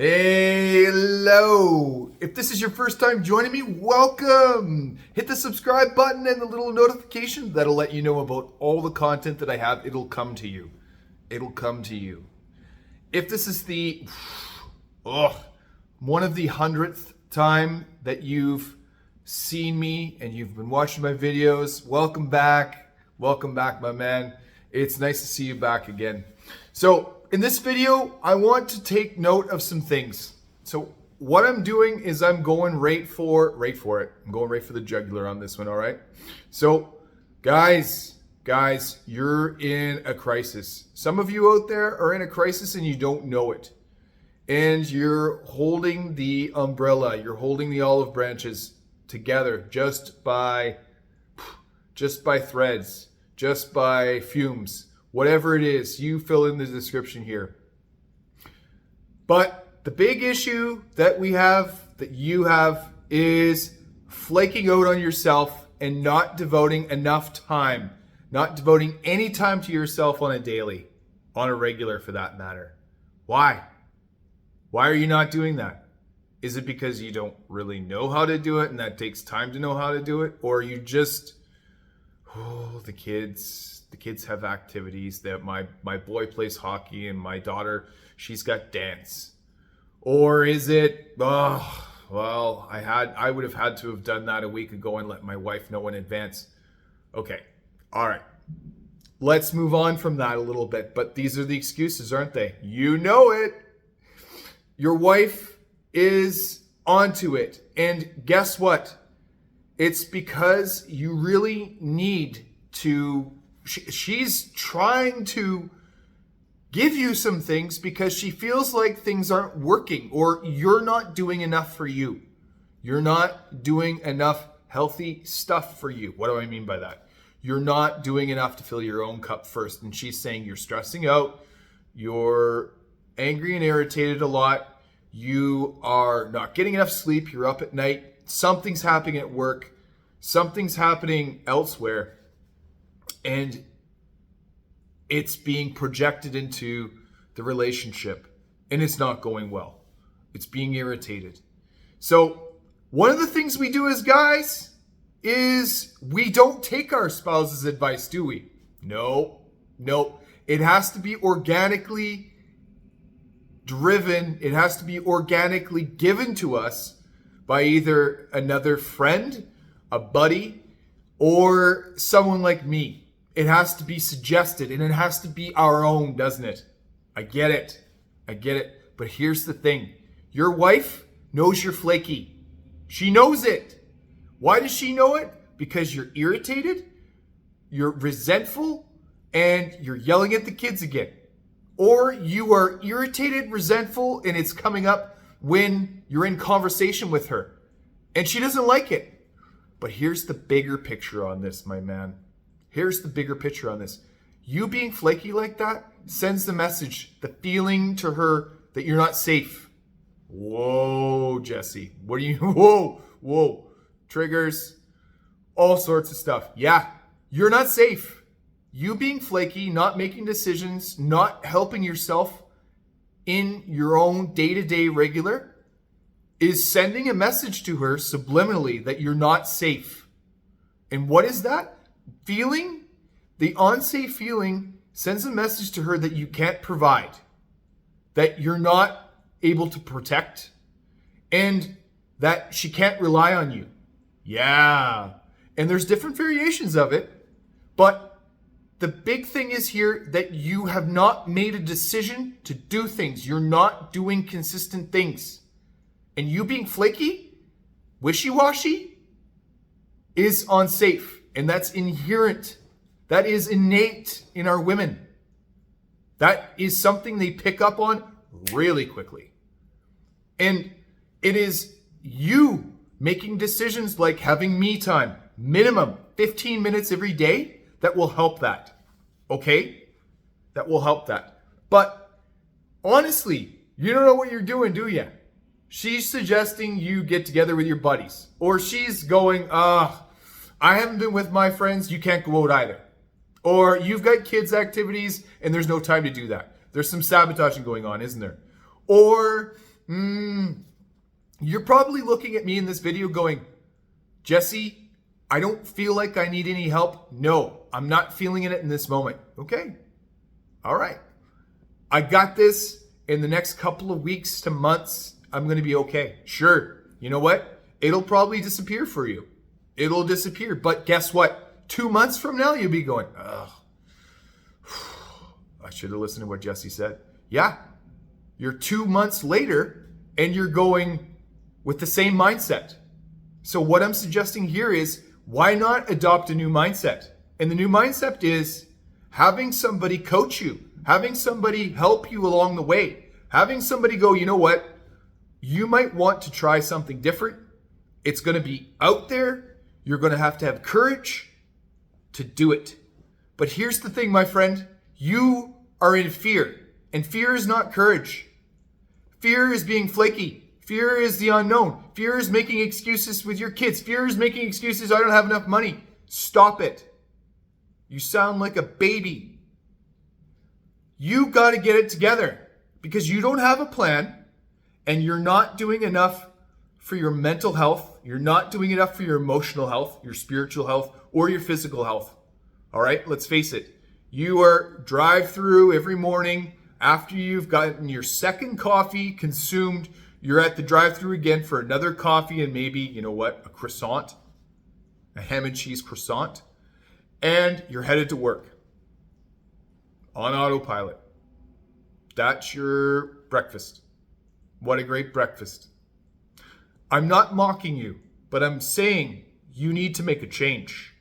Hello! If this is your first time joining me, welcome! Hit the subscribe button and the little notification that'll let you know about all the content that I have. It'll come to you. It'll come to you. If this is the one of the 100th time that you've seen me and you've been watching my videos, welcome back. Welcome back, my man. It's nice to see you back again. So in this video, I want to take note of some things. So what I'm doing is I'm going right for it. I'm going right for the jugular on this one, all right? So guys, you're in a crisis. Some of you out there are in a crisis and you don't know it. And you're holding the umbrella, you're holding the olive branches together just by threads, just by fumes. Whatever it is, you fill in the description here. But the big issue that we have, that you have, is flaking out on yourself and not devoting enough time, not devoting any time to yourself on a daily, on a regular for that matter. Why? Why are you not doing that? Is it because you don't really know how to do it and that takes time to know how to do it? Or you just, the kids have activities, that my boy plays hockey and my daughter, she's got dance. Or is it, I would have had to have done that a week ago and let my wife know in advance. Okay, all right. Let's move on from that a little bit. But these are the excuses, aren't they? You know it. Your wife is onto it. And guess what? It's because you really need to, she's trying to give you some things because she feels like things aren't working or you're not doing enough for you. You're not doing enough healthy stuff for you. What do I mean by that? You're not doing enough to fill your own cup first. And she's saying you're stressing out, you're angry and irritated a lot, you are not getting enough sleep, you're up at night, something's happening at work, something's happening elsewhere, and it's being projected into the relationship, and it's not going well. It's being irritated. So one of the things we do as guys is we don't take our spouse's advice, do we? No. It has to be organically driven. It has to be organically given to us by either another friend, a buddy, or someone like me. It has to be suggested and it has to be our own, doesn't it? I get it. But here's the thing. Your wife knows you're flaky. She knows it. Why does she know it? Because you're irritated, you're resentful, and you're yelling at the kids again. Or you are irritated, resentful, and it's coming up when you're in conversation with her. And she doesn't like it. But here's the bigger picture on this, my man. Here's the bigger picture on this. You being flaky like that sends the message, the feeling to her that you're not safe. Whoa, Jesse. What are you? Whoa. Triggers, all sorts of stuff. Yeah, you're not safe. You being flaky, not making decisions, not helping yourself in your own day-to-day regular is sending a message to her subliminally that you're not safe. And what is that? Feeling, the unsafe feeling sends a message to her that you can't provide, that you're not able to protect, and that she can't rely on you. Yeah. And there's different variations of it, but the big thing is here that you have not made a decision to do things. You're not doing consistent things. And you being flaky, wishy-washy, is unsafe. And that's inherent. That is innate in our women. That is something they pick up on really quickly. And it is you making decisions like having me time, minimum 15 minutes every day, that will help that. Okay? That will help that. But honestly, you don't know what you're doing, do you? She's suggesting you get together with your buddies. Or she's going, I haven't been with my friends, you can't go out either. Or you've got kids' activities and there's no time to do that. There's some sabotaging going on, isn't there? Or You're probably looking at me in this video going, Jesse, I don't feel like I need any help. No, I'm not feeling it in this moment. Okay. All right. I got this. In the next couple of weeks to months, I'm going to be okay. Sure. You know what? It'll probably disappear for you. It'll disappear. But guess what? 2 months from now, you'll be going, ugh. I should have listened to what Jesse said. Yeah. You're 2 months later and you're going with the same mindset. So what I'm suggesting here is, why not adopt a new mindset? And the new mindset is having somebody coach you, having somebody help you along the way, having somebody go, you know what? You might want to try something different. It's going to be out there. You're going to have courage to do it. But here's the thing, my friend. You are in fear, and fear is not courage. Fear is being flaky. Fear is the unknown. Fear is making excuses with your kids. Fear is making excuses. I don't have enough money. Stop it. You sound like a baby. You got to get it together because you don't have a plan and you're not doing enough for your mental health. You're not doing enough for your emotional health, your spiritual health, or your physical health. All right, let's face it. You are drive-through every morning after you've gotten your second coffee consumed. You're at the drive-through again for another coffee and maybe, you know what, a croissant, a ham and cheese croissant, and you're headed to work on autopilot. That's your breakfast. What a great breakfast. I'm not mocking you, but I'm saying you need to make a change.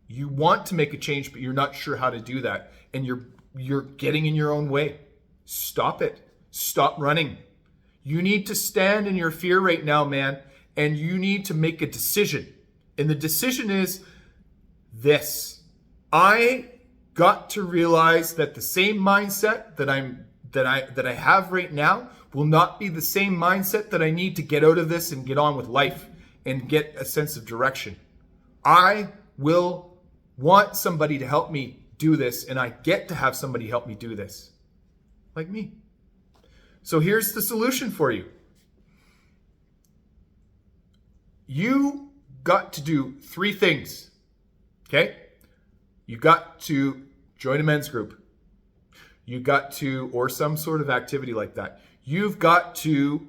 You want to make a change, but you're not sure how to do that. And you're getting in your own way. Stop it. Stop running. You need to stand in your fear right now, man, and you need to make a decision. And the decision is this. I got to realize that the same mindset that I have right now will not be the same mindset that I need to get out of this and get on with life and get a sense of direction. I will want somebody to help me do this, and I get to have somebody help me do this. Like me. So here's the solution for you. You got to do 3 things. Okay? You got to join a men's group. You got to, or some sort of activity like that. You've got to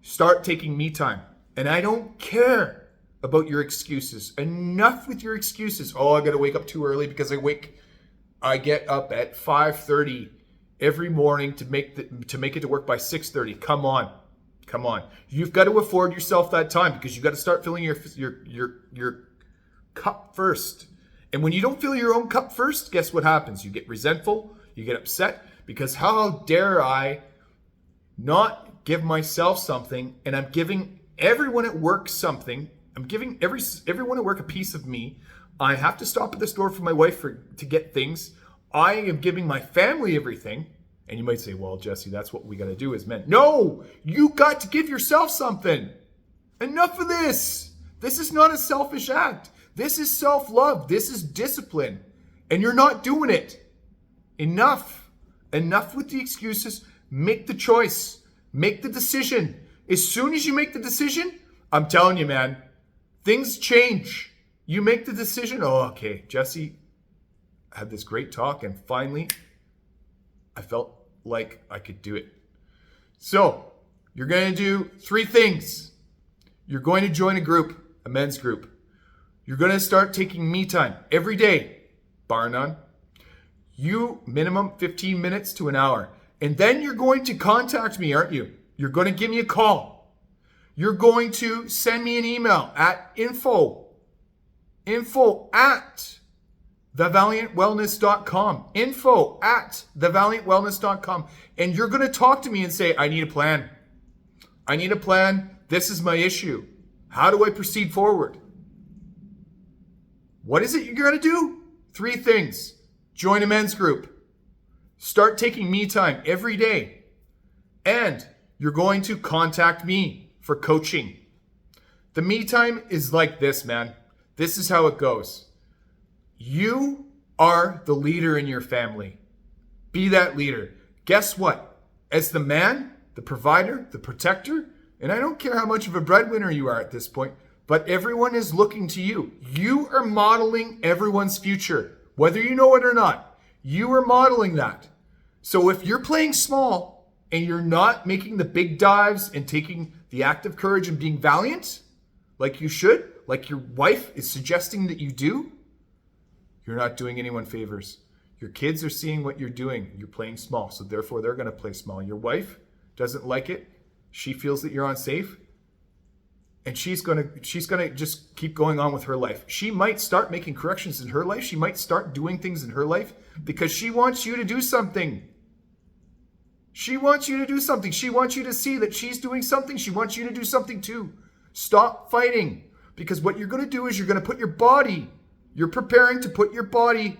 start taking me time. And I don't care about your excuses. Enough with your excuses. Oh, I got to wake up too early because I get up at 5:30 every morning to make it to work by 6:30. Come on. You've got to afford yourself that time because you got to start filling your cup first. And when you don't fill your own cup first, guess what happens? You get resentful, you get upset because how dare I not give myself something, and I'm giving everyone at work something. I'm giving everyone at work a piece of me. I have to stop at the store for my wife to get things. I am giving my family everything. And you might say, well, Jesse, that's what we got to do as men. No, you got to give yourself something. Enough of this. This is not a selfish act. This is self-love. This is discipline. And you're not doing it. Enough. Enough with the excuses. Make the choice. Make the decision. As soon as you make the decision, I'm telling you, man, things change. You make the decision. Oh, okay, Jesse, I had this great talk and finally I felt like I could do it. So you're going to do 3 things. You're going to join a group, a men's group. You're going to start taking me time every day, bar none. You minimum 15 minutes to an hour. And then you're going to contact me, aren't you? You're going to give me a call. You're going to send me an email at info at thevaliantwellness.com. Info at thevaliantwellness.com. And you're going to talk to me and say, I need a plan. I need a plan. This is my issue. How do I proceed forward? What is it you're going to do? 3 things. Join a men's group. Start taking me time every day. And you're going to contact me for coaching. The me time is like this, man. This is how it goes. You are the leader in your family. Be that leader. Guess what? As the man, the provider, the protector, and I don't care how much of a breadwinner you are at this point, but everyone is looking to you. You are modeling everyone's future, whether you know it or not. You are modeling that. So if you're playing small and you're not making the big dives and taking the act of courage and being valiant, like you should, like your wife is suggesting that you do, you're not doing anyone favors. Your kids are seeing what you're doing. You're playing small, so therefore they're going to play small. Your wife doesn't like it. She feels that you're unsafe, and she's gonna just keep going on with her life. She might start making corrections in her life. She might start doing things in her life because she wants you to do something. She wants you to do something. She wants you to see that she's doing something. She wants you to do something too. Stop fighting, because what you're going to do is you're going to put your body, you're preparing to put your body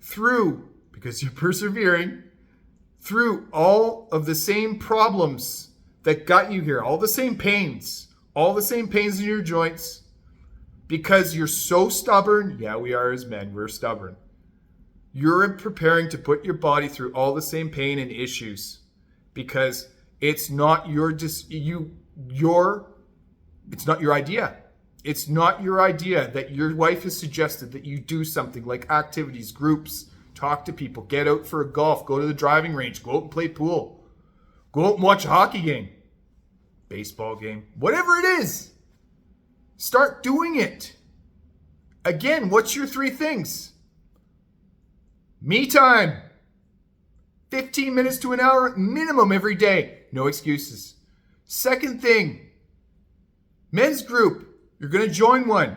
through, because you're persevering, through all of the same problems that got you here, all the same pains in your joints, because you're so stubborn. Yeah, we are as men, we're stubborn. You're preparing to put your body through all the same pain and issues, because it's not it's not your idea. It's not your idea that your wife has suggested that you do something like activities, groups, talk to people, get out for a golf, go to the driving range, go out and play pool, go out and watch a hockey game, baseball game, whatever it is. Start doing it. Again, what's your 3 things? Me time. 15 minutes to an hour minimum every day. No excuses. Second thing, men's group. You're going to join one.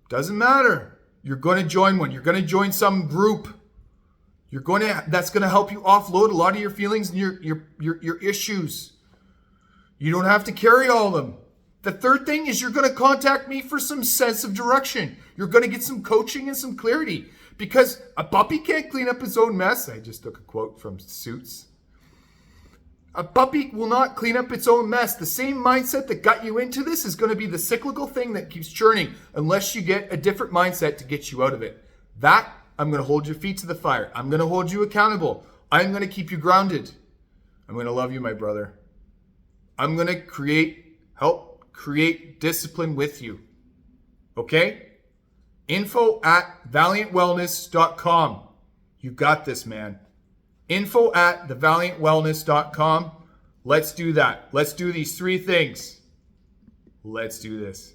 Doesn't matter. You're going to join one. You're going to join some group. That's going to help you offload a lot of your feelings and your issues. You don't have to carry all of them. The third thing is you're going to contact me for some sense of direction. You're going to get some coaching and some clarity, because a puppy can't clean up his own mess. I just took a quote from Suits. A puppy will not clean up its own mess. The same mindset that got you into this is going to be the cyclical thing that keeps churning unless you get a different mindset to get you out of it. That, I'm going to hold your feet to the fire. I'm going to hold you accountable. I'm going to keep you grounded. I'm going to love you, my brother. I'm going to help create discipline with you. Okay? info@valiantwellness.com. You got this, man. info@thevaliantwellness.com. Let's do that. Let's do these 3 things. Let's do this.